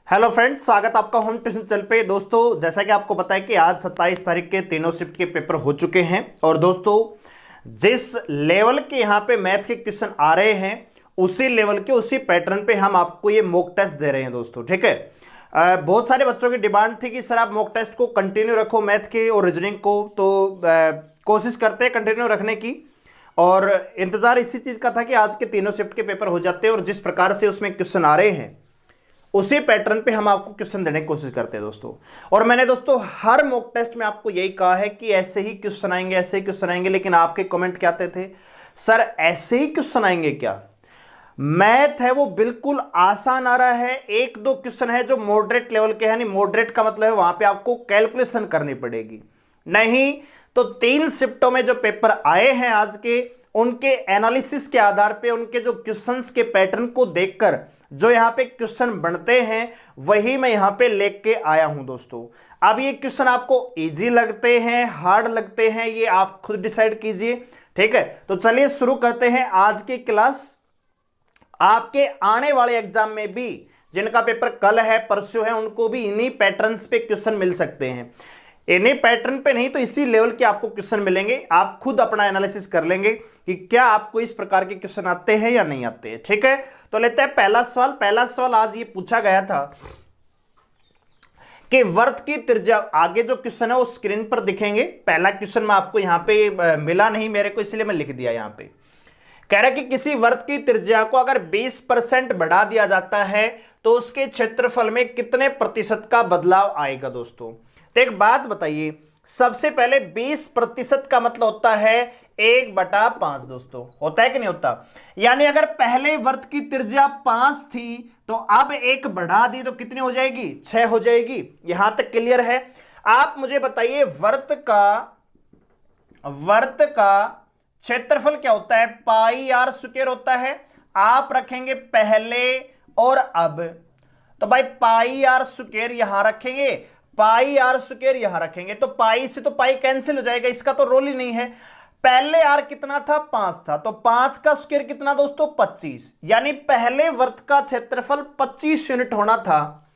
Hello friends, स्वागत आपका home tuition channel पे। दोस्तों, जैसा कि आपको पता है कि आज 27 तारीख के तीनों शिफ्ट के पेपर हो चुके हैं और दोस्तों जिस लेवल के यहाँ पे मैथ के क्वेश्चन आ रहे हैं उसी लेवल के उसी पैटर्न पे हम आपको ये मॉक टेस्ट दे रहे हैं दोस्तों। ठीक है, बहुत सारे बच्चों की डिमांड थी कि सर आप मॉक टेस्ट को कंटिन्यू रखो, मैथ के और रीजनिंग को, तो कोशिश करते हैं कंटिन्यू रखने की। और इंतजार इसी चीज का था कि आज के तीनों शिफ्ट के पेपर हो जाते हैं और जिस प्रकार से उसमें क्वेश्चन आ रहे हैं उसी पैटर्न पे हम आपको क्वेश्चन देने की कोशिश करते हैं दोस्तों। और मैंने दोस्तों हर मॉक टेस्ट में आपको यही कहा है कि ऐसे ही क्वेश्चन आएंगे, ऐसे ही क्वेश्चन आएंगे, लेकिन आपके कमेंट क्या आते थे, सर ऐसे ही क्वेश्चन आएंगे क्या? मैथ है वो बिल्कुल आसान आ रहा है, एक दो क्वेश्चन है जो मॉडरेट लेवल के हैं, यानी मॉडरेट का मतलब है वहां पे आपको कैलकुलेशन करनी पड़ेगी। नहीं तो 3 शिफ्टों में जो पेपर आए हैं आज के, उनके एनालिसिस के आधार पे, उनके जो क्वेश्चंस के पैटर्न को देखकर जो यहां पे क्वेश्चन बनते हैं वही मैं यहां पे लेके आया हूं दोस्तों। अब ये क्वेश्चन आपको इजी लगते हैं, हार्ड लगते हैं, ये आप खुद डिसाइड कीजिए। ठीक है, तो चलिए शुरू करते हैं आज की क्लास। आपके आने वाले एग्जाम में भी जिनका पेपर कल है परसों है, उनको भी इन्हीं पैटर्न्स पे क्वेश्चन मिल सकते हैं। इन्हीं पैटर्न पे नहीं तो इसी लेवल के आपको क्वेश्चन मिलेंगे। आप खुद अपना एनालिसिस कर लेंगे कि क्या आपको इस प्रकार के क्वेश्चन आते हैं या नहीं आते हैं। ठीक है, तो लेते हैं पहला सवाल। पहला सवाल आज ये पूछा गया था कि वर्त की त्रिज्या, आगे जो क्वेश्चन है वो स्क्रीन पर दिखेंगे। पहला क्वेश्चन मैं आपको यहां पे मिला नहीं मेरे को, इसलिए मैं लिख दिया यहां पे। कह रहा है कि किसी वर्त की त्रिज्या को अगर 20% बढ़ा दिया जाता है तो उसके क्षेत्रफल में कितने प्रतिशत का बदलाव आएगा दोस्तों। तो एक बात बताइए, सबसे पहले 20% का मतलब होता है 1/5 दोस्तों, होता है कि नहीं होता? यानी अगर पहले वर्त की त्रिज्या 5 थी तो अब 1 बढ़ा दी तो कितनी हो जाएगी? 6 हो जाएगी। यहां तक क्लियर है? आप मुझे बताइए वर्त का क्षेत्रफल क्या होता है? पाई आर स्क्वायर होता है। आप रखेंगे पहले और अब, तो भाई पाई आर स्क्वायर यहां रखेंगे, पाई आर स्क्वायर यहां रखेंगे, तो पाई से तो पाई कैंसिल हो जाएगा, इसका तो रोल ही नहीं है। पहले आर कितना था? 5 था, तो 5 का स्क्वायर कितना दोस्तों? 25। यानी पहले वर्त का क्षेत्रफल 25 यूनिट होना था।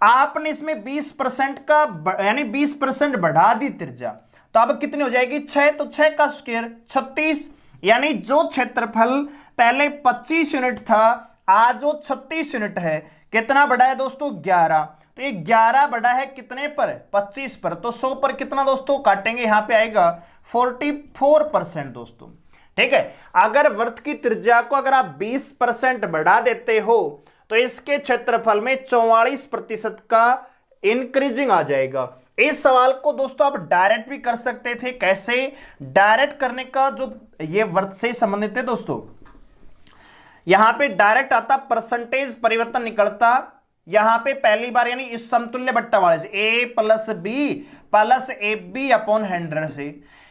आपने इसमें 20% का यानी 20% बढ़ा दी त्रिज्या, तो अब कितनी हो जाएगी? 6। तो 6 का स्क्वायर 36। यानी जो क्षेत्रफल पहले 25 यूनिट था आज वो 36 यूनिट है। कितना बढ़ा है दोस्तों? 11। तो ये 11 बढ़ा है कितने पर? 25 पर। तो 100 पर कितना दोस्तों काटेंगे? यहां पे आएगा 44% दोस्तों। ठीक है, अगर वर्त की त्रिज्या को अगर आप 20% बढ़ा देते हो तो इसके क्षेत्रफल में 44% का इंक्रीजिंग आ जाएगा। इस सवाल को दोस्तों आप डायरेक्ट भी कर सकते थे। कैसे? डायरेक्ट करने का जो ये वर्त से संबंधित है दोस्तों, यहां पे डायरेक्ट आता, परसेंटेज परिवर्तन निकलता यहां पे पहली बार, यानी इस समतुल्य बट्टा वाले से a + b + ab अपॉन 100 से,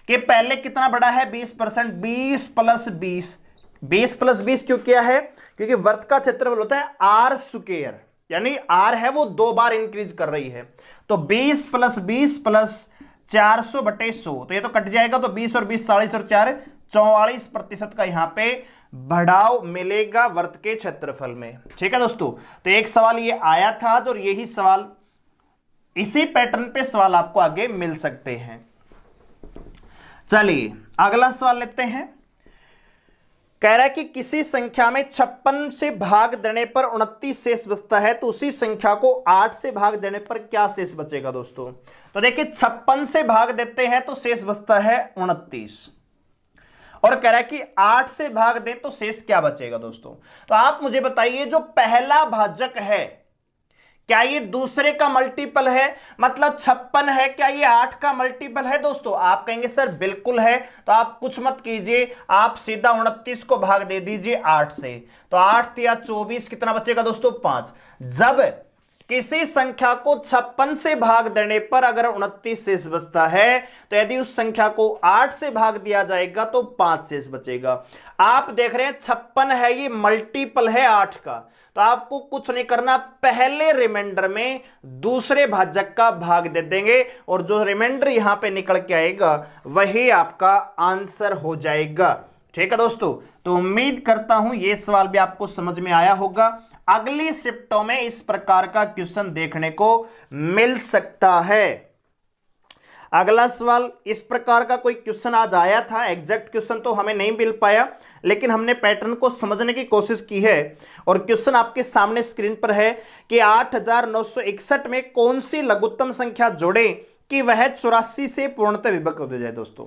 कि पहले कितना बड़ा है? 20%। 20 + 20, 20 + 20 क्यों किया है? क्योंकि वर्त का क्षेत्रफल होता है आर स्क्वायर, यानी आर है वो 2 बार इंक्रीज कर रही है। तो 20 + 20 + 400/100, तो ये तो कट जाएगा, तो 20 और 20 40 और 4 44% का यहां पे बढ़ाव मिलेगा वर्त के क्षेत्रफल में। ठीक है दोस्तों, तो एक सवाल ये आया था आज और यही सवाल, इसी पैटर्न पे सवाल आपको आगे मिल सकते हैं। चलिए अगला सवाल लेते हैं। कह रहा है कि किसी संख्या में 56 से भाग देने पर 29 शेष बचता है, तो उसी संख्या को 8 से भाग देने पर क्या शेष बचेगा दोस्तों। तो देखिए 56 से भाग देते हैं तो शेष बचता है 29, और कह रहा है कि 8 से भाग दें तो शेष क्या बचेगा दोस्तों। तो आप मुझे बताइए, जो पहला भाजक है क्या ये दूसरे का मल्टीपल है? मतलब 56 है, क्या ये 8 का मल्टीपल है दोस्तों? आप कहेंगे सर बिल्कुल है। तो आप कुछ मत कीजिए, आप सीधा 29 को भाग दे दीजिए 8 से, तो 8 या 24, कितना बचेगा दोस्तों? 5। जब किसी संख्या को 56 से भाग देने पर अगर 29 शेष बचता है, तो यदि उस संख्या को 8 से भाग दिया जाएगा तो 5 शेष बचेगा। आप देख रहे हैं 56 है, ये मल्टीपल है 8 का, तो आपको कुछ नहीं करना, पहले रिमाइंडर में दूसरे भाजक का भाग दे देंगे और जो रिमाइंडर यहां पे निकल के आएगा वही आपका आंसर हो जाएगा। ठीक है दोस्तों, तो उम्मीद करता हूं ये सवाल भी आपको समझ में आया होगा। अगली शिफ्टों में इस प्रकार का क्वेश्चन देखने को मिल सकता है। अगला सवाल, इस प्रकार का कोई क्वेश्चन आज आया था, एग्जैक्ट क्वेश्चन तो हमें नहीं मिल पाया, लेकिन हमने पैटर्न को समझने की कोशिश की है। और क्वेश्चन आपके सामने स्क्रीन पर है कि 8961 में कौन सी लघुत्तम संख्या जोड़ें कि वह 84 से पूर्णतः विभक्त हो जाए। दोस्तों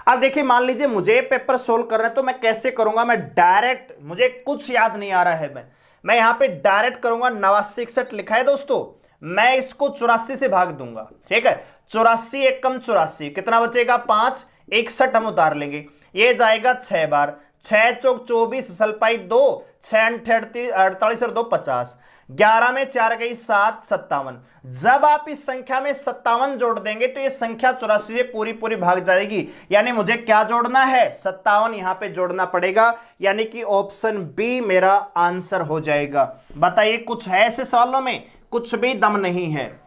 अब देखिए, मान लीजिए मुझे पेपर सोल्व करना है, तो मैं कैसे करूंगा? मैं डायरेक्ट, मुझे कुछ याद नहीं आ रहा है, मैं यहां पे डायरेक्ट करूंगा। 8961 लिखा है दोस्तों, मैं इसको 84 से भाग दूंगा। ठीक है, 84 एक कम 84, कितना बचेगा? 5, 61 हम उतार लेंगे, ये जाएगा 6 बार, 6 चौक 24, सलपाई 2, 6 48 और 2 50, 11 में 4 गई 7, 57। जब आप इस संख्या में 57 जोड़ देंगे तो ये संख्या 84 से पूरी पूरी भाग जाएगी। यानी मुझे क्या जोड़ना है? 57 यहां पे जोड़ना पड़ेगा, यानी कि ऑप्शन बी मेरा आंसर हो जाएगा। बताइए, कुछ है ऐसे सवालों में? कुछ भी दम नहीं है।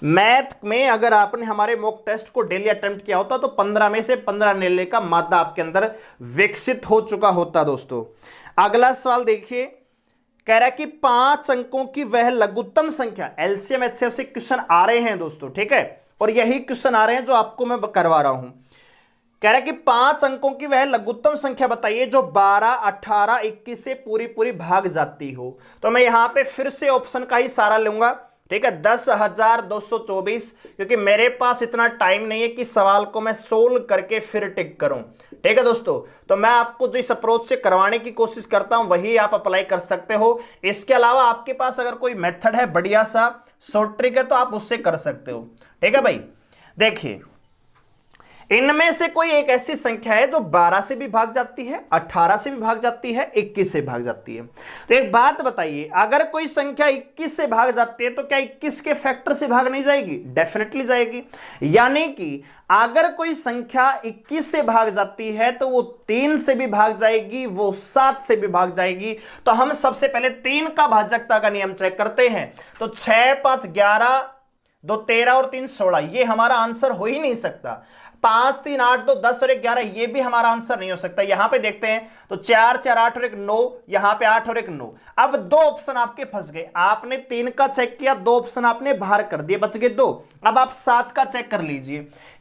मैथ में अगर आपने हमारे मॉक टेस्ट को डेली अटेम्प्ट किया होता तो 15 में से 15 लेने का मादा आपके अंदर विकसित हो चुका होता। दोस्तों अगला सवाल देखिए, कह रहा है कि 5 अंकों की वह लघुत्तम संख्या, एलसीएम एचसीएफ से क्वेश्चन आ रहे हैं दोस्तों। ठीक है, और यही क्वेश्चन आ रहे हैं जो आपको मैं करवा रहा हूं। कह रहा है कि 5 अंकों की वह लघुत्तम संख्या बताइए जो 12, 18, 21 से पूरी पूरी भाग जाती हो। तो मैं यहां पे फिर से ऑप्शन का ही सहारा लूंगा। ठीक है, 10,224, क्योंकि मेरे पास इतना टाइम नहीं है कि सवाल को मैं सोल्व करके फिर टिक करूं। ठीक है दोस्तों, तो मैं आपको जो इस अप्रोच से करवाने की कोशिश करता हूं वही आप अप्लाई कर सकते हो। इसके अलावा आपके पास अगर कोई मेथड है बढ़िया सा, शॉर्ट ट्रिक है, तो आप उससे कर सकते हो। ठीक है भाई, देखिए इनमें से कोई एक ऐसी संख्या है जो 12 से भी भाग जाती है, 18 से भी भाग जाती है, 21 से भाग जाती है। तो एक बात बताइए, अगर कोई संख्या 21 से भाग जाती है तो क्या 21 के फैक्टर से भाग नहीं जाएगी? डेफिनेटली जाएगी। यानी कि अगर कोई संख्या 21 से भाग जाती है तो वो 3 से भी भाग जाएगी, वो 7 से भी भाग जाएगी। तो हम सबसे पहले 3 का भाजकता का नियम चेक करते हैं। तो 6, 5, 11, 2 13 और 3 16, ये हमारा आंसर हो ही नहीं सकता। 5, 3, 8, 2 10 और 1 11, ये भी हमारा आंसर नहीं हो सकता। यहां पे देखते हैं तो 4, 4, 8 और 1 9, यहां पे 8 और 1 9। अब 2 ऑप्शन आपके फंस गए। आपने 3 का चेक किया, 2 ऑप्शन आपने बाहर कर दिए, बच गए 2। अब आप 7 का चेक कर लीजिए,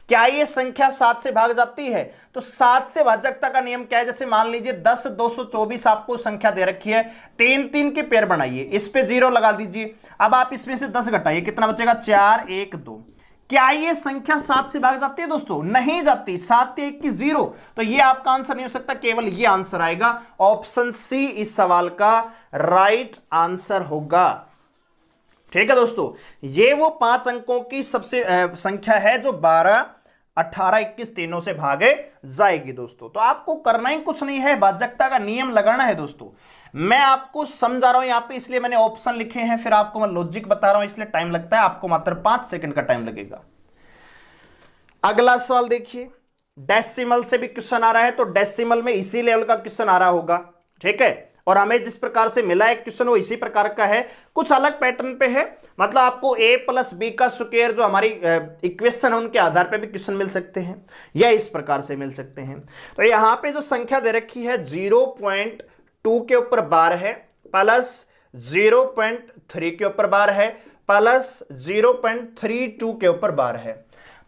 क्या ये संख्या 7 से भाग जाती है? तो 7 से भाजकता का नियम क्या है? जैसे मान लीजिए 10, 224 आपको संख्या दे रखी है, 3 3 के पेयर बनाइए, इस पे 0 लगा दीजिए। अब आप इसमें से 10 घटाइए, कितना बचेगा? 4, 1, 2। क्या ये संख्या 7 से भाग जाती है दोस्तों? नहीं जाती। 7 1 की 0, तो ये आपका आंसर नहीं हो सकता, केवल ये आंसर आएगा। ऑप्शन सी इस सवाल का राइट आंसर होगा। ठीक है दोस्तों, ये वो 5 अंकों की सबसे संख्या है जो 12, 18, 21 तीनों से भागे जाएगी दोस्तों। तो आपको करना ही कुछ नहीं है, भाजकता का नियम लगाना है दोस्तों। मैं आपको समझा रहा हूं यहां पे, इसलिए मैंने ऑप्शन लिखे हैं, फिर आपको मैं लॉजिक बता रहा हूं, इसलिए टाइम लगता है, आपको मात्र 5 सेकंड का टाइम लगेगा। अगला सवाल देखिए, डेसिमल से भी क्वेश्चन आ रहा है, तो डेसिमल में इसी लेवल का क्वेश्चन आ रहा होगा। ठीक है, और हमें जिस प्रकार से मिला है क्वेश्चन वो इसी प्रकार का है, कुछ अलग पैटर्न पे है। मतलब आपको a + b का स्क्वायर जो हमारी इक्वेशन है उनके आधार पे भी क्वेश्चन मिल सकते हैं, या इस प्रकार से मिल सकते हैं। तो यहां पे जो संख्या दे रखी है 0.2 के ऊपर बार है, प्लस 0.3 के ऊपर बार है, प्लस 0.32 के ऊपर बार है।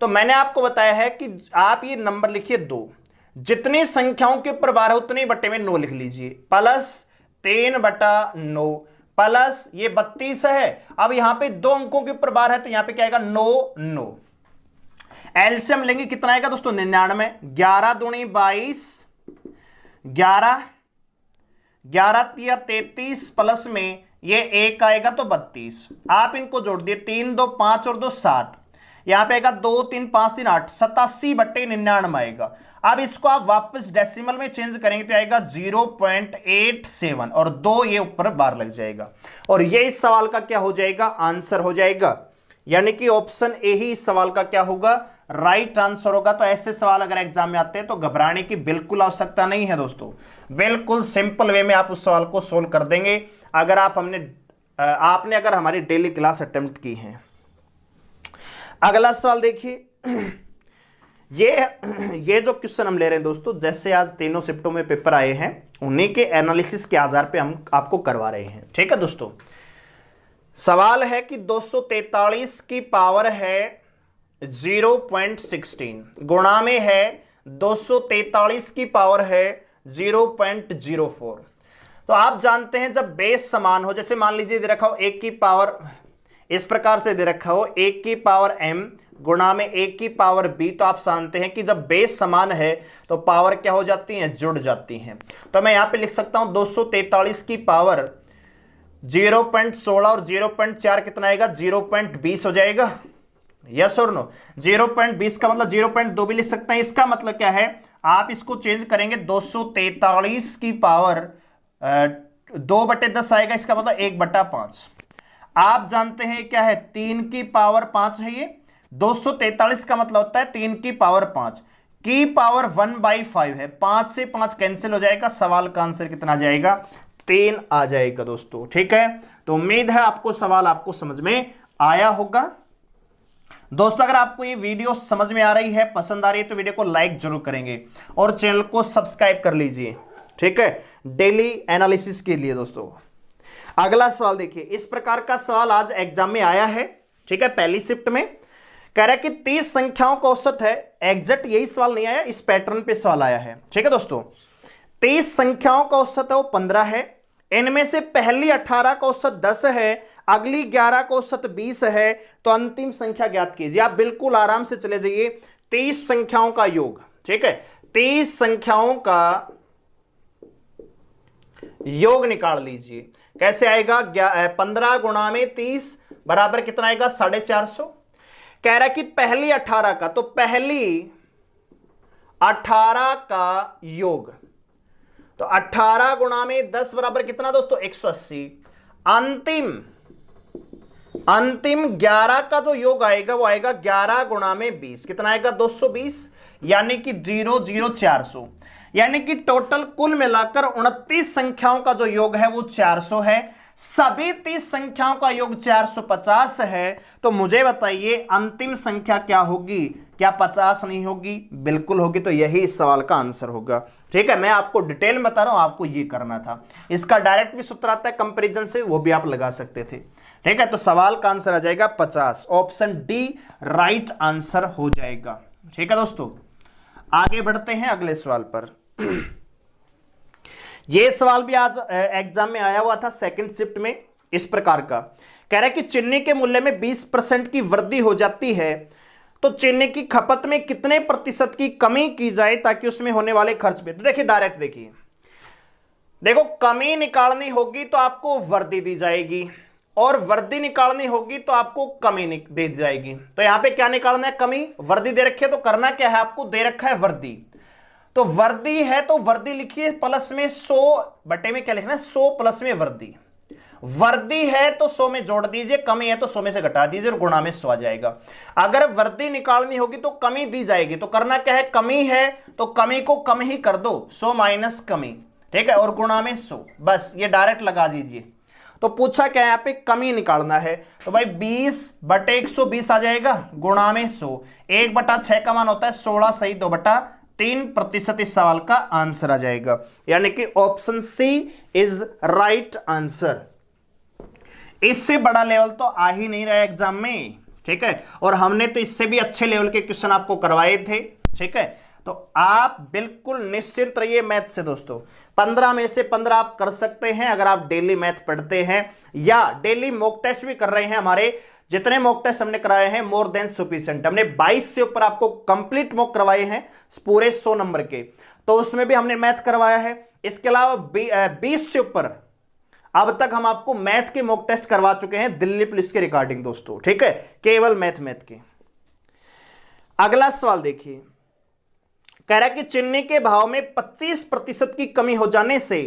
तो मैंने आपको बताया है कि आप ये नंबर लिखिए 2, जितनी संख्याओं के ऊपर बार है उतनी बट्टे में 9 लिख लीजिए, प्लस 3/9, प्लस ये 32 है। अब यहां पे 2 अंकों के ऊपर बार है, तो यहां पे क्या आएगा? 9 9। एलसीएम लेंगे, कितना आएगा दोस्तों? 99। 11 दूनी 22, 11 11 तिया 33, प्लस में ये 1 आएगा तो 32। आप इनको जोड़ दिए, 3 2 5 और 2 7, यहां पे आएगा 2 3 5 3 8, 87/99 आएगा। अब इसको आप वापस डेसिमल में चेंज करेंगे तो आएगा 0.87, और 2 ये ऊपर बार लग जाएगा, और ये इस सवाल का क्या हो जाएगा? आंसर हो जाएगा। यानी कि ऑप्शन ए ही इस सवाल का क्या होगा? राइट आंसर होगा। तो ऐसे सवाल अगर एग्जाम में आते हैं तो घबराने की बिल्कुल आवश्यकता नहीं है दोस्तों, बिल्कुल सिंपल वे में आप उस सवाल को सोल्व कर देंगे अगर आपने अगर हमारी डेली क्लास अटेम्प्ट की है। अगला सवाल देखिए, ये जो क्वेश्चन हम ले रहे हैं दोस्तों, जैसे आज तीनों शिफ्टों में पेपर आए हैं उन्हीं के एनालिसिस के आधार पे हम आपको करवा रहे हैं। ठीक है दोस्तों, सवाल है कि 243 की पावर है 0.16 गुणा में है 243 की पावर है 0.04। तो आप जानते हैं जब बेस समान हो, जैसे मान लीजिए दे रखा हो 1 की पावर, इस प्रकार से दे रखा हो 1 की पावर m गुणा में 1 की पावर b, तो आप जानते हैं कि जब बेस समान है तो पावर क्या हो जाती है, जुड़ जाती हैं। तो मैं यहां पे लिख सकता हूं 243 की पावर 0.16 और 0.4 कितना आएगा, 0.20 हो जाएगा। यस और नो, 0.20 का मतलब 0.2 भी लिख सकते हैं। इसका मतलब क्या है, आप इसको चेंज करेंगे 243 की पावर 2/10 आएगा, इसका मतलब 1/5। आप जानते हैं क्या है, 3 की पावर 5 है ये। 243 का मतलब होता है 3 की पावर 5 की पावर 1/5 है। 5 से 5 कैंसिल हो जाएगा, सवाल का आंसर कितना जाएगा, 3 आ जाएगा दोस्तों। ठीक है, तो उम्मीद है आपको सवाल आपको समझ में आया होगा। दोस्तों अगर आपको ये वीडियो समझ में आ रही है, पसंद आ रही है, तो वीडियो को लाइक जरूर करेंगे और चैनल को सब्सक्राइब कर लीजिए। ठीक है, डेली एनालिसिस के लिए। दोस्तों अगला सवाल देखिए, इस प्रकार का सवाल आज एग्जाम में आया है। ठीक है, पहली शिफ्ट में कह रहा है कि 30 संख्याओं का औसत है। एग्जैक्ट यही सवाल नहीं आया, इस पैटर्न पे सवाल आया है। ठीक है दोस्तों, 30 संख्याओं का औसत है वो 15 है। इनमें से पहली 18 का औसत 10 है, अगली 11 का औसत 20 है, तो अंतिम संख्या ज्ञात कीजिए। आप बिल्कुल आराम से चले जाइए, 30 संख्याओं का योग। ठीक है, 30 संख्याओं का योग निकाल लीजिए। कैसे आएगा, 15 गुणा में 30 बराबर कितना आएगा, 450। कह रहा है कि पहली 18 का, तो पहली 18 का योग, तो 18 गुणा में 10 बराबर कितना दोस्तों, 180। अंतिम 11 का जो योग आएगा वो आएगा 11 गुणा में 20, कितना आएगा, 220, यानी कि 00400। यानी कि टोटल कुल मिलाकर 29 संख्याओं का जो योग है वो 400 है। सभी 30 संख्याओं का योग 450 है। तो मुझे बताइए अंतिम संख्या क्या होगी, क्या 50 नहीं होगी, बिल्कुल होगी। तो यही इस सवाल का आंसर होगा। ठीक है, मैं आपको डिटेल में बता रहा हूं, आपको ये करना था। इसका डायरेक्ट भी सूत्र आता है कंपैरिजन से, वो भी आप लगा सकते थे। ठीक है, तो सवाल का आंसर आ जाएगा 50, ऑप्शन डी राइट आंसर हो जाएगा। ठीक है दोस्तों, आगे बढ़ते हैं अगले सवाल पर। यह सवाल भी आज एग्जाम में आया हुआ था सेकंड शिफ्ट में, इस प्रकार का कह रहा है कि चीनी के मूल्य में 20% की वृद्धि हो जाती है, तो चीनी की खपत में कितने प्रतिशत की कमी की जाए ताकि उसमें होने वाले खर्च में। तो देखिए डायरेक्ट देखिए, देखो कमी निकालनी होगी तो आपको वृद्धि दी जाएगी, और वृद्धि निकालनी होगी तो आपको कमी दे दी जाएगी। तो यहां पे क्या निकालना है, कमी। वृद्धि दे रखी है तो करना क्या है, आपको दे रखा है वृद्धि, तो वृद्धि है तो वृद्धि लिखिए प्लस में 100 बटे में क्या लिखना है, 100 प्लस में वृद्धि। वृद्धि है तो 100 में जोड़ दीजिए, कमी है तो 100 में से घटा दीजिए और गुणा में 100 आ जाएगा। अगर वृद्धि निकालनी होगी तो कमी दी जाएगी, तो करना क्या है, कमी है तो कमी को कम ही कर दो, 100 माइनस कमी। ठीक है, और गुणा में 100, बस ये डायरेक्ट लगा दीजिए। तो पूछा क्या है, यहाँ पे कमी निकालना है, तो भाई 20/120 आ जाएगा, गुणा में 100। 1/6 का मान होता है 16 सही 2/3%। इस सवाल का आंसर आ जाएगा, यानी कि option C is right answer. इससे बड़ा लेवल तो आ ही नहीं रहा एग्जाम में। ठीक है, और हमने तो इससे भी अच्छे लेवल के क्वेश्चन आपको करवाए थे। ठीक है, तो आप बिल्कुल निश्चिंत रहिए मैथ से दोस्तों। 15 में से 15 आप कर सकते हैं अगर आप डेली मैथ पढ़ते हैं या डेली मॉक टेस्ट भी कर रहे हैं। हमारे जितने मॉक टेस्ट हमने कराए हैं मोर देन सफिशिएंट, हमने 22 से ऊपर आपको कंप्लीट मॉक करवाए हैं पूरे 100 नंबर के, तो उसमें भी हमने मैथ करवाया है। इसके अलावा 20 से ऊपर अब तक हम आपको मैथ के मॉक टेस्ट करवा चुके हैं दिल्ली पुलिस के रिगार्डिंग दोस्तों। ठीक है, केवल मैथ के। अगला सवाल देखिए, कह रहा है कि चीनी के भाव में 25% की कमी हो जाने से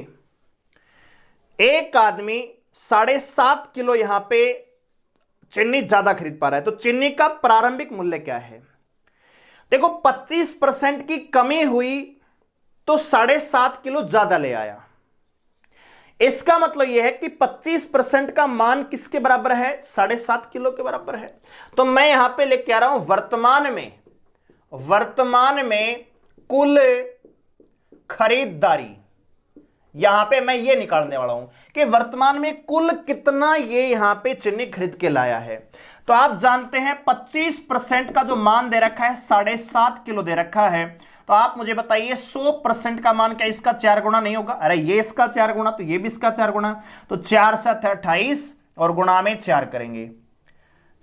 एक आदमी 7.5 किलो यहां पे चीनी ज्यादा खरीद पा रहा है, तो चीनी का प्रारंभिक मूल्य क्या है। देखो 25% की कमी हुई तो 7.5 किलो ज्यादा ले आया। इसका मतलब यह है कि 25% का मान किसके बराबर है, 7.5 किलो के बराबर है। तो मैं यहां पे लेके आ रहा हूं वर्तमान में कुल खरीदारी, यहां पे मैं ये निकालने वाला हूं कि वर्तमान में कुल कितना ये यहां पे चीनी खरीद के लाया है। तो आप जानते हैं 25% का जो मान दे रखा है 7.5 किलो दे रखा है। तो आप मुझे बताइए 100% का मान क्या इसका 4 गुना नहीं होगा? अरे ये इसका 4 गुना तो ये भी इसका 4 गुना, तो 4 से 28 और गुणा में 4 करेंगे।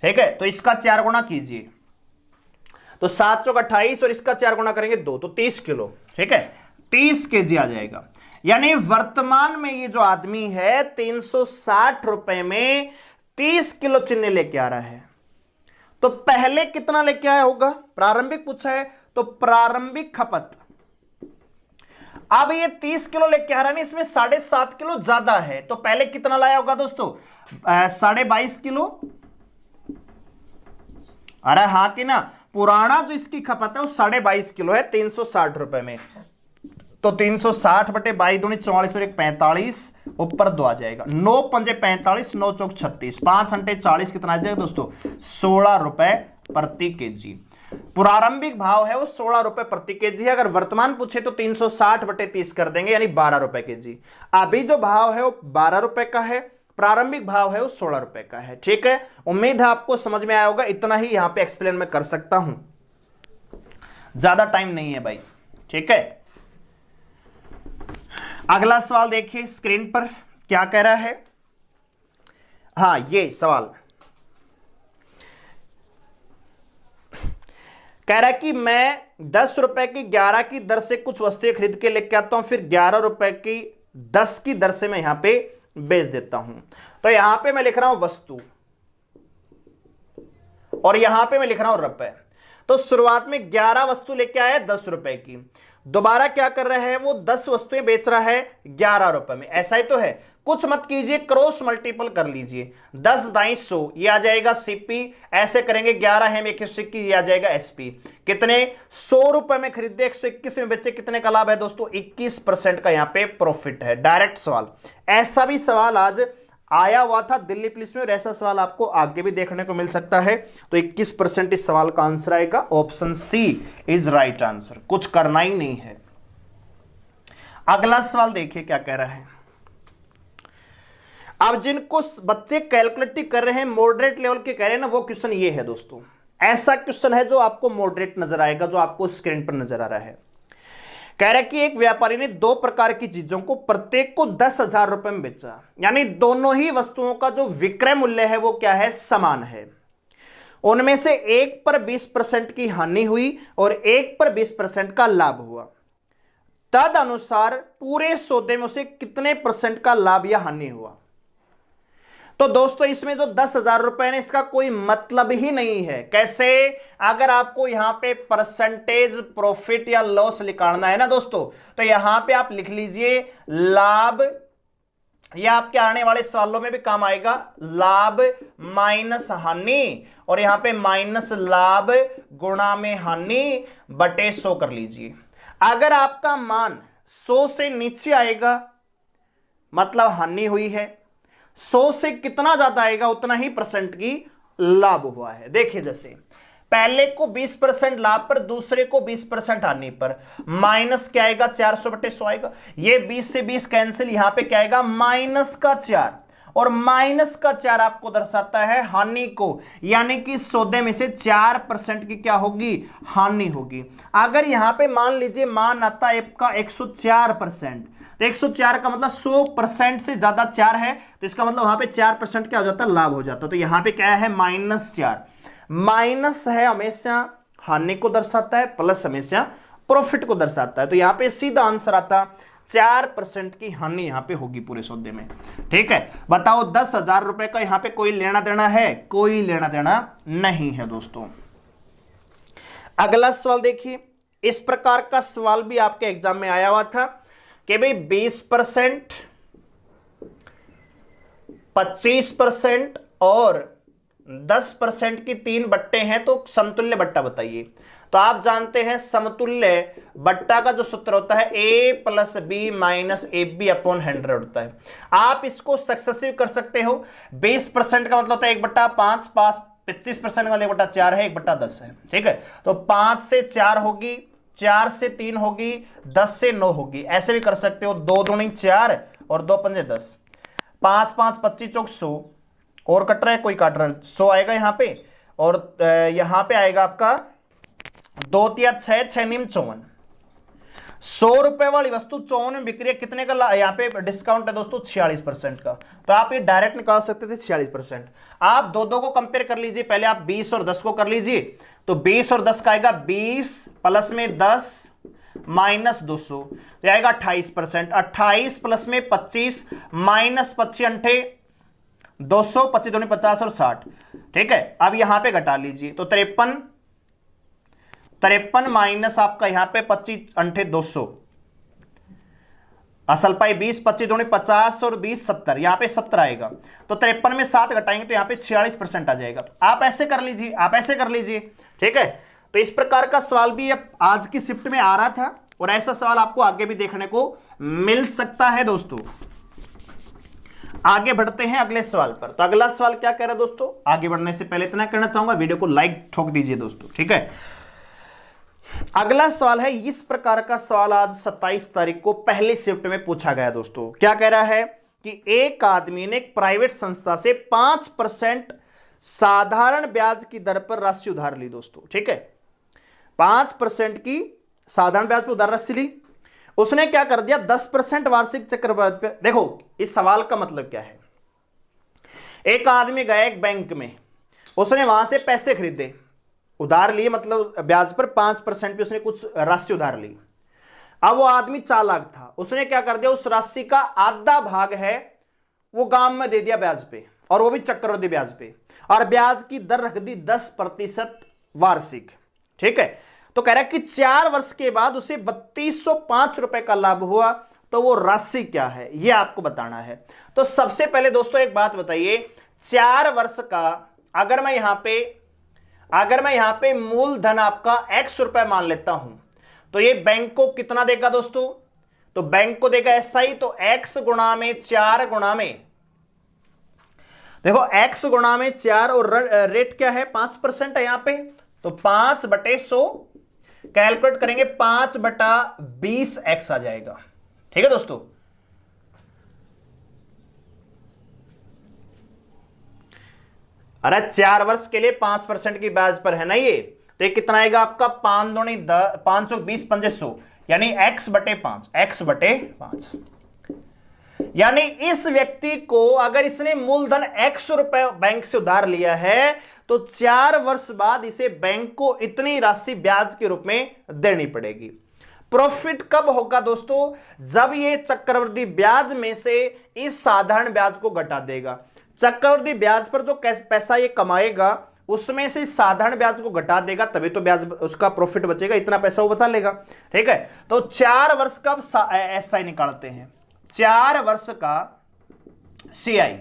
ठीक है, तो इसका 4 गुना कीजिए, तो 7 चौक 28 और इसका 4 गुना करेंगे 2, तो 30 किलो। ठीक है, 30 केजी आ जाएगा। यानी वर्तमान में ये जो आदमी है 360 रुपए में 30 किलो चीनी लेके आ रहा है। तो पहले कितना लेके आया होगा? प्रारंभिक पूछा है, तो प्रारंभिक खपत, अब ये 30 किलो लेके आ रहा है, इसमें 7.5 किलो ज्यादा है, तो पहले कितना लाया होगा दोस्तों? 22.5 किलो। अरे हाँ कि ना, पुराना जो इसकी खपत है वो 22.5 किलो है 360 रुपए में, तो 360 बटे 22 दूनी 44 और 1 45, ऊपर 2 आ जाएगा। 9 पंजे 45, 9 चौक 36, 5 अंटे 40, कितना आ जाएगा दोस्तों? 16 रुपए प्रति केजी। प्रारंभिक भाव है वो 16 रुपए प्रति केजी है। अगर वर्तमान पूछे तो 360 बटे 30 कर देंगे, यानी 12 रुपए केजी। अभी जो भाव है वो 12 रुपए का है, प्रारंभिक भाव है वो 16 रुपए का है। ठीक है, उम्मीद है आपको समझ में आया होगा। इतना ही यहां पे एक्सप्लेन मैं कर सकता हूं, ज्यादा टाइम नहीं है भाई। ठीक है, अगला सवाल देखिए स्क्रीन पर क्या कह रहा है। हां, ये सवाल कह रहा है कि मैं 10 रुपए की 11 की दर से कुछ वस्तुएं खरीद के लेके आता हूं, फिर 11 रुपए की 10 की दर से मैं यहां पे बेच देता हूं। तो यहां पे मैं लिख रहा हूं वस्तु और यहां पे मैं लिख रहा हूं रुपए। तो शुरुआत में 11 वस्तु लेके आया 10 रुपए की, दोबारा क्या कर रहा है वो 10 वस्तुएं बेच रहा है 11 रुपए में। ऐसा ही तो है, कुछ मत कीजिए, क्रॉस मल्टीपल कर लीजिए। 10 दाई 100, ये आ जाएगा सीपी। ऐसे करेंगे 11 है 121, ये आ जाएगा एसपी। कितने? 100 रुपए में खरीदे 121 में बेचे, कितने का लाभ है दोस्तों? 21% का यहां पे प्रॉफिट है। डायरेक्ट सवाल, ऐसा भी सवाल आज आया हुआ था दिल्ली पुलिस में, और ऐसा सवाल आपको आगे भी देखने को मिल सकता है। तो 21% इस सवाल का आंसर आएगा, option C is right answer. कुछ करना ही नहीं है। अगला सवाल देखिए क्या कह रहा है। अब जिनको बच्चे कैलकुलेटिव कर रहे हैं, मॉडरेट लेवल के कह रहे हैं ना, वो क्वेश्चन ये है दोस्तों। ऐसा क्वेश्चन है जो आपको मॉडरेट नजर आएगा, जो आपको स्क्रीन पर नजर आ रहा है। कह रहा है कि एक व्यापारी ने 2 प्रकार की चीजों को प्रत्येक को 10,000 रुपए में बेचा, यानी दोनों ही वस्तुओं का जो विक्रय मूल्य है वो क्या है? समान है। उनमें से एक पर 20% की हानि हुई और एक पर 20% का लाभ हुआ। तद अनुसार पूरे सौदे में उसे कितने % का लाभ या हानि हुआ? तो दोस्तों इसमें जो 10,000 रुपए है इसका कोई मतलब ही नहीं है। कैसे? अगर आपको यहां पे परसेंटेज प्रॉफिट या लॉस निकालना है ना दोस्तों, तो यहां पे आप लिख लीजिए लाभ, या आपके आने वाले सवालों में भी काम आएगा, लाभ माइनस हानि, और यहां पे माइनस लाभ गुणा में हानि बटे 100 कर लीजिए। अगर आपका मान 100 से नीचे आएगा मतलब हानि हुई है, 100 से कितना ज्यादा आएगा उतना ही % की लाभ हुआ है। देखिए जैसे पहले को 20% लाभ पर, दूसरे को 20% हानि पर, माइनस क्या आएगा? 400 बटे 100 आएगा। ये 20 से 20 कैंसिल, यहां पे क्या आएगा? माइनस का 4, और माइनस का 4 आपको दर्शाता है हानि को, यानी कि सौदे में से 4% की क्या होगी? हानि होगी। अगर यहां पे मान लीजिए मान आता है आपका 104%, तो 104 का मतलब 100% से ज्यादा 4 है, तो इसका मतलब वहां पे 4% क्या हो जाता है? लाभ हो जाता है। तो यहां पे क्या है? -4। माइनस है हमेशा हानि को दर्शाता है, प्लस हमेशा प्रॉफिट को दर्शाता है। तो यहां पे सीधा आंसर आता 4% की हानि यहां पे होगी पूरे सौदे में। ठीक है, बताओ 10,000 रुपए का यहां पे कोई लेना देना है? कोई लेना देना नहीं है दोस्तों। अगला सवाल देखिए, इस प्रकार का सवाल भी आपके एग्जाम में आया हुआ था कि भाई 20%, 25% और 10% की 3 बट्टे हैं, तो समतुल्य बट्टा बताइए। तो आप जानते हैं समतुल्य बट्टा का जो सूत्र होता है a + b - ab/100 होता है। आप इसको सक्सेसिव कर सकते हो। 20% का मतलब होता है 1/5, 25% वाले 1/4 है, 1/10 है। ठीक है, तो 5 से 4 होगी, 4 से 3 होगी, 10 से 9 होगी। ऐसे भी कर सकते हो, 2 दूनी 4 और 2 पंजे 10, 5 5 25 चौक 100 और कट रहा है, कोई काट रहा है, 100 आएगा यहाँ पे। और यहाँ पे आएगा आपका 2 तिया 6, 6 नीम 54। 100 रुपए वाली वस्तु 54 में बिक्री है, कितने का यहाँ पे डिस्काउंट है दोस्तों? 46% का। तो आप ये डायरेक्ट निकाल सकते थे 46%। आप दो दो को कंपेयर कर लीजिए, पहले आप 20 और 10 को कर लीजिए। तो 20 और 10 का आएगा 20 प्लस में 10 माइनस 200, तो आएगा 28%। 28 प्लस में 25 माइनस 25 अंठे 200, 25 दूनी 50 और 60। ठीक है, अब यहां पे घटा लीजिए, तो 53 माइनस आपका यहां पे 25 अंठे 200, असल पाई 20, 25 दूनी 50 और 20 70, यहां पे 70 आएगा। तो 53 में 7 घटाएंगे तो यहां पे 46% आ जाएगा। आप ऐसे कर लीजिए, आप ऐसे कर लीजिए। ठीक है, तो इस प्रकार का सवाल भी आज की शिफ्ट में आ रहा था और ऐसा सवाल आपको आगे भी देखने को मिल सकता है दोस्तों। आगे बढ़ते हैं अगले सवाल पर। तो अगला सवाल क्या कह रहा है दोस्तों? आगे बढ़ने से पहले इतना करना चाहूंगा, वीडियो को लाइक ठोक दीजिए दोस्तों। ठीक है, अगला सवाल है, इस प्रकार का सवाल आज 27 तारीख को पहली शिफ्ट में पूछा गया दोस्तों। क्या कह रहा है कि एक आदमी ने एक प्राइवेट संस्था से 5% साधारण ब्याज की दर पर राशि उधार ली दोस्तों। ठीक है, 5% की साधारण ब्याज पर उधार राशि ली। उसने क्या कर दिया, 10% वार्षिक चक्रवृद्धि पे। देखो इस सवाल का मतलब क्या है, एक आदमी गया एक बैंक में, उसने वहां से पैसे खरीदे, उधार लिए, मतलब ब्याज पर 5% पे उसने कुछ राशि उधार ली। अब वो आदमी चालाक था, उसने क्या कर दिया, उस राशि का आधा भाग है वो गांव में दे दिया ब्याज पे, और वो भी चक्रवृद्धि ब्याज पे, और ब्याज की दर रख दी 10% वार्षिक। ठीक है, तो कह रहा है कि 4 वर्ष के बाद उसे 3205 रुपए का लाभ हुआ, तो वो राशि क्या है ये आपको बताना है। तो सबसे पहले दोस्तों एक बात बताइए, 4 वर्ष का अगर मैं यहां पे मूलधन आपका x रुपए मान लेता हूं, तो ये बैंक को कितना देगा दोस्तों? तो बैंक को देगा SI, तो x गुणा में 4 गुणा में, देखो x गुणा में 4 और रेट क्या है, 5% है यहां पे, तो 5/100 कैलकुलेट करेंगे, 5/20x आ जाएगा। ठीक है दोस्तों, अरे 4 वर्ष के लिए 5% की ब्याज पर है ना ये, तो ये कितना आएगा आपका 5 दूनी 5 20 पंजे 100, यानी x/5। यानी इस व्यक्ति को अगर इसने मूलधन x रुपए बैंक से उधार लिया है, तो 4 वर्ष बाद इसे बैंक को इतनी राशि ब्याज के रूप में देनी पड़ेगी। प्रॉफिट कब होगा दोस्तों? जब ये चक्रवृद्धि ब्याज में से इस साधारण ब्याज को घटा देगा। चक्रवृद्धि ब्याज पर जो पैसा ये कमाएगा उसमें से साधारण ब्याज को घटा देगा, तभी तो ब्याज उसका प्रॉफिट बचेगा, इतना पैसा वो बचा लेगा। ठीक है, तो 4 वर्ष का SI निकालते हैं, 4 वर्ष का CI।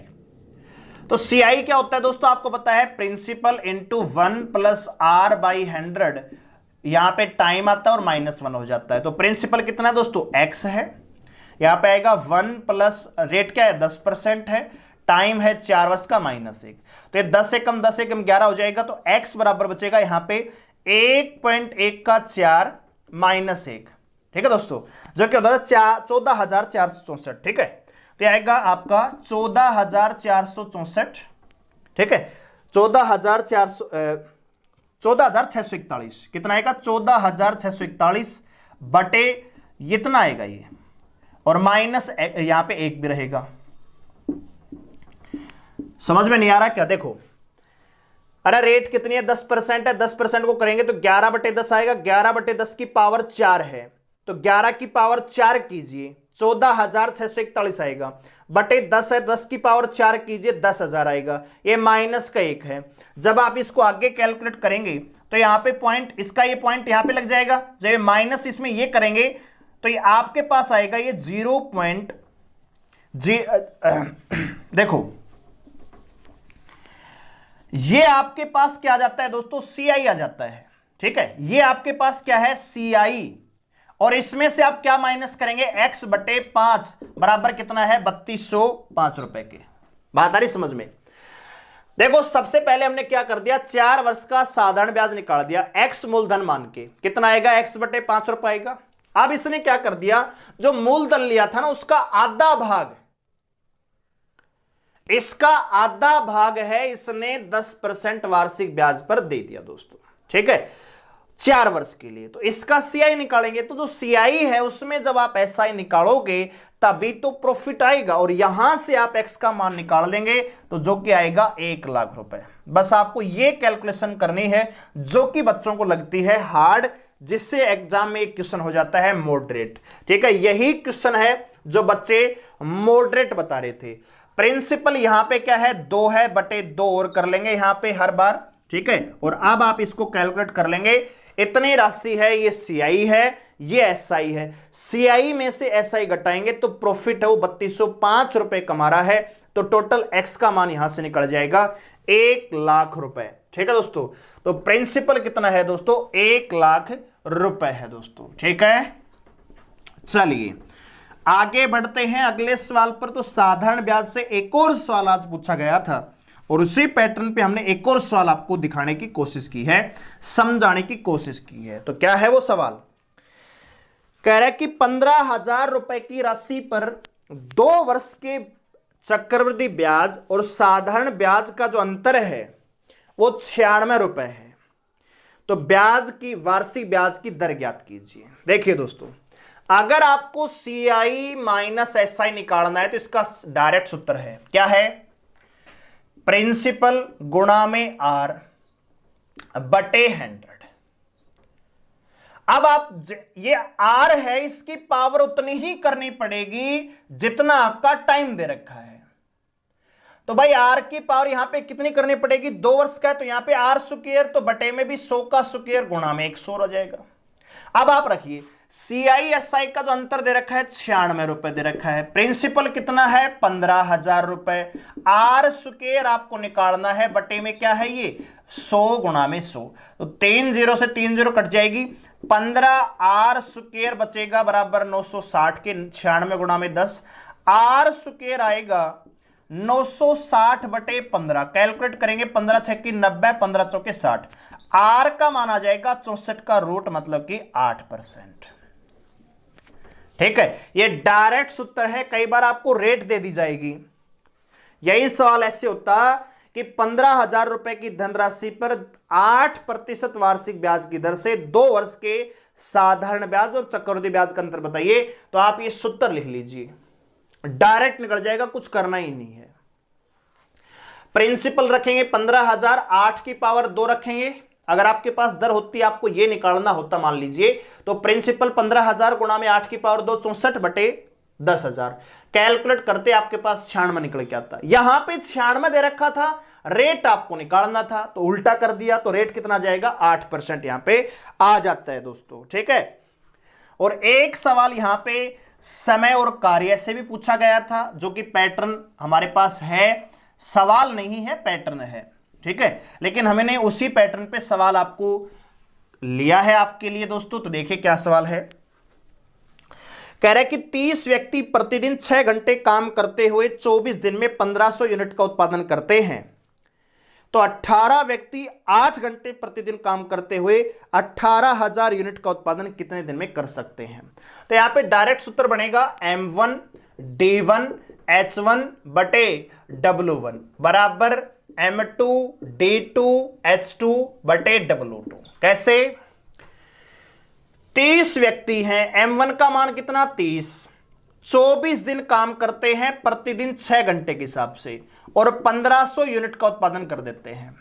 तो CI क्या होता है दोस्तों? आपको पता है, प्रिंसिपल इंटू 1 प्लस R/100, यहां पे टाइम आता है और -1 हो जाता है। तो प्रिंसिपल कितना है दोस्तों? x है, यहां पे आएगा 1 प्लस रेट क्या है, 10% है, टाइम है 4 वर्ष का -1, तो ये 10 से कम 10 से कम 11 हो जाएगा, तो x बराबर बचेगा यहां पे 1.1 का 4 -1। ठीक है दोस्तों, जो कि होता है 14,464। ठीक है, तो आएगा आपका 14,464। ठीक है, 14,641, कितना आएगा? 14,641 बटे इतना आएगा ये, और माइनस यहां पे 1 भी रहेगा। समझ में नहीं आ रहा क्या? देखो, अरे रेट कितनी है, 10% है, 10% को करेंगे तो 11/10 आएगा, 11/10 की पावर 4 है, तो 11 की पावर 4 कीजिए, 14,641 आएगा, बटे 10 है, 10 की पावर 4 कीजिए, 10,000 आएगा, ये माइनस का 1 है। जब आप इसको आगे कैलकुलेट करेंगे तो यहां पे पॉइंट, इसका ये पॉइंट यहां पे लग जाएगा, जब ये माइनस इसमें ये करेंगे तो ये आपके पास आएगा ये 0. देखो ये आपके पास क्या आ जाता है दोस्तों? CI आ जाता है। ठीक है, ये आपके पास क्या है? CI, और इसमें से आप क्या माइनस करेंगे? x/5 बराबर कितना है? 3205 रुपए के। बात आ रही समझ में? देखो सबसे पहले हमने क्या कर दिया, 4 वर्ष का साधारण ब्याज निकाल दिया, एक्स मूलधन मान के। कितना आएगा, एक्स बटे 5 रुपए आएगा। अब इसने क्या कर दिया, जो मूलधन लिया था ना उसका आधा भाग, इसका आधा भाग है, इसने 10% वार्षिक ब्याज पर दे दिया दोस्तों। ठीक है, 4 वर्ष के लिए। तो इसका सीआई निकालेंगे, तो जो सीआई है उसमें जब आप एसआई निकालोगे तभी तो प्रॉफिट आएगा, और यहां से आप एक्स का मान निकाल देंगे तो जो कि आएगा 1 लाख रुपए। बस आपको यह कैलकुलेशन करनी है जो कि बच्चों को लगती है हार्ड, जिससे एग्जाम में एक क्वेश्चन हो जाता है मॉडरेट। ठीक है, यही क्वेश्चन है जो बच्चे मॉडरेट बता रहे थे। प्रिंसिपल यहां पे क्या है, 2 है बटे 2 और कर लेंगे यहां पे हर बार। ठीक है, और अब आप इसको कैलकुलेट कर लेंगे, इतनी राशि है, ये सीआई है, ये एसआई है। सीआई में से एसआई घटाएंगे तो प्रॉफिट है वो 3205 रुपए कमा रहा है, तो टोटल एक्स का मान यहां से निकल जाएगा 1 लाख रुपए। ठीक है दोस्तों, तो प्रिंसिपल कितना है दोस्तों, 1 लाख रुपए है दोस्तों। ठीक है, चलिए आगे बढ़ते हैं अगले सवाल पर। तो साधारण ब्याज से एक और सवाल आज पूछा गया था, और उसी पैटर्न पे हमने एक और सवाल आपको दिखाने की कोशिश की है, समझाने की कोशिश की है। तो क्या है वो सवाल, कह रहा है कि 15,000 रुपए की राशि पर 2 वर्ष के चक्रवृद्धि ब्याज और साधारण ब्याज का जो अंतर है वो 96 रुपए है। तो ब्याज की, वार्षिक ब्याज की दर ज्ञात कीजिए। देखिए दोस्तों, अगर आपको सीआई माइनस एसआई निकालना है तो इसका डायरेक्ट सूत्र है, क्या है, प्रिंसिपल गुणा में आर बटे 100। अब आप ये आर है, इसकी पावर उतनी ही करनी पड़ेगी जितना आपका टाइम दे रखा है। तो भाई आर की पावर यहां पे कितनी करनी पड़ेगी, 2 वर्ष का है, तो यहां पे आर स्क्वायर, तो बटे में भी 100 का स्क्वायर गुणा में 100 हो जाएगा। अब आप रखिए, सीआईएसआई का जो अंतर दे रखा है 96 रुपए दे रखा है, प्रिंसिपल कितना है 15,000 रुपए, आर स्क्वायर आपको निकालना है, बटे में क्या है ये 100 गुणा में 100, तो 3 0 से 3 0 कट जाएगी, 15 आर स्क्वायर बचेगा बराबर 960 के 96 गुणा में 10, आर स्क्वायर आएगा 960 बटे 15, कैलकुलेट करेंगे 15 6 की 90, 15 चौके 60, आर का मान आ जाएगा 64 का रूट मतलब कि 8%। ठीक है, ये डायरेक्ट सूत्र है, कई बार आपको रेट दे दी जाएगी। यही सवाल ऐसे होता कि 15,000 रुपए की धनराशि पर 8% वार्षिक ब्याज की दर से 2 वर्ष के साधारण ब्याज और चक्रवृद्धि ब्याज का अंतर बताइए, तो आप ये सूत्र लिख लीजिए, डायरेक्ट निकल जाएगा, कुछ करना ही नहीं है। प्रिंसिपल रखेंगे 15,000, 8 की पावर 2 रखेंगे, अगर आपके पास दर होती, आपको ये निकालना होता मान लीजिए, तो प्रिंसिपल 15,000 गुणा में 8 की पावर 2 64 बटे 10,000, कैलकुलेट करते आपके पास 96 निकल के आता। यहां पे 96 दे रखा था, रेट आपको निकालना था तो उल्टा कर दिया, तो रेट कितना जाएगा 8% यहां पे आ जाता है दोस्तों। ठीक है, और एक सवाल यहां पे समय और कार्य से भी पूछा गया था, जो कि पैटर्न हमारे पास है, सवाल नहीं है पैटर्न है। ठीक है, लेकिन हमने उसी पैटर्न पे सवाल आपको लिया है आपके लिए दोस्तों। तो देखिए क्या सवाल है, कह रहा है कि 30 व्यक्ति प्रतिदिन 6 घंटे काम करते हुए 24 दिन में 1500 यूनिट का उत्पादन करते हैं, तो 18 व्यक्ति 8 घंटे प्रतिदिन काम करते हुए 18,000 यूनिट का उत्पादन कितने दिन में कर सकते हैं। तो यहां पे डायरेक्ट सूत्र बनेगा M1 D1 H1 बटे W1 बराबर M2 D2 H2 बटे W2। कैसे, 30 व्यक्ति हैं, M1 का मान कितना 30, 24 दिन काम करते हैं प्रतिदिन 6 घंटे के हिसाब से, और 1500 यूनिट का उत्पादन कर देते हैं।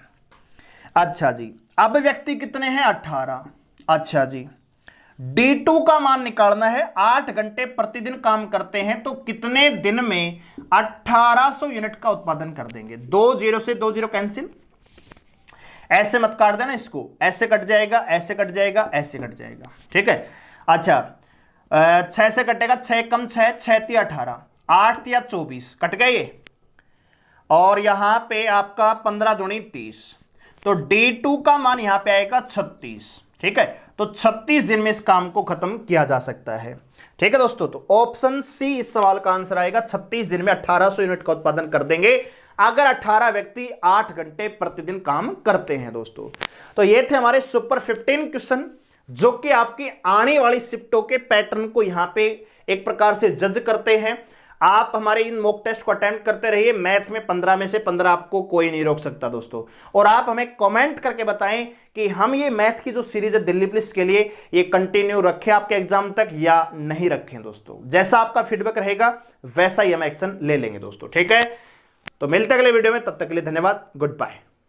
अच्छा जी, अब व्यक्ति कितने हैं 18। अच्छा जी, D2 का मान निकालना है, 8 घंटे प्रतिदिन काम करते हैं, तो कितने दिन में 1800 यूनिट का उत्पादन कर देंगे। 2 0 से 2 0 कैंसिल, ऐसे मत काट देना इसको, ऐसे कट जाएगा, ऐसे कट जाएगा, ऐसे कट जाएगा। ठीक है, अच्छा 6 से कटेगा, 6 कम 6, 6 तिया 18, 8 तिया 24 कट गए ये, और यहां पे आपका 15 दूनी 30, तो D2 का मान यहां पे आएगा 36। ठीक है, तो 36 दिन में इस काम को खत्म किया जा सकता है। ठीक है दोस्तों, तो ऑप्शन सी इस सवाल का आंसर आएगा, 36 दिन में 1800 यूनिट का उत्पादन कर देंगे अगर 18 व्यक्ति 8 घंटे प्रतिदिन काम करते हैं दोस्तों। तो ये थे हमारे सुपर 15 क्वेश्चन, जो कि आपकी आने वाली शिफ्टों के पैटर्न को यहां पे एक प्रकार से जज करते हैं। आप हमारे इन मॉक टेस्ट को अटेम्प्ट करते रहिए। मैथ में 15 में से 15 आपको कोई नहीं रोक सकता दोस्तों। और आप हमें कमेंट करके बताएं कि हम ये मैथ की जो सीरीज है दिल्ली पुलिस के लिए, ये कंटिन्यू रखें आपके एग्जाम तक या नहीं रखें दोस्तों। जैसा आपका फीडबैक रहेगा वैसा ही हम एक्शन ले लेंगे दोस्तों, ठीक है। तो मिलते हैं अगले वीडियो में, तब तक के लिए धन्यवाद, गुड बाय।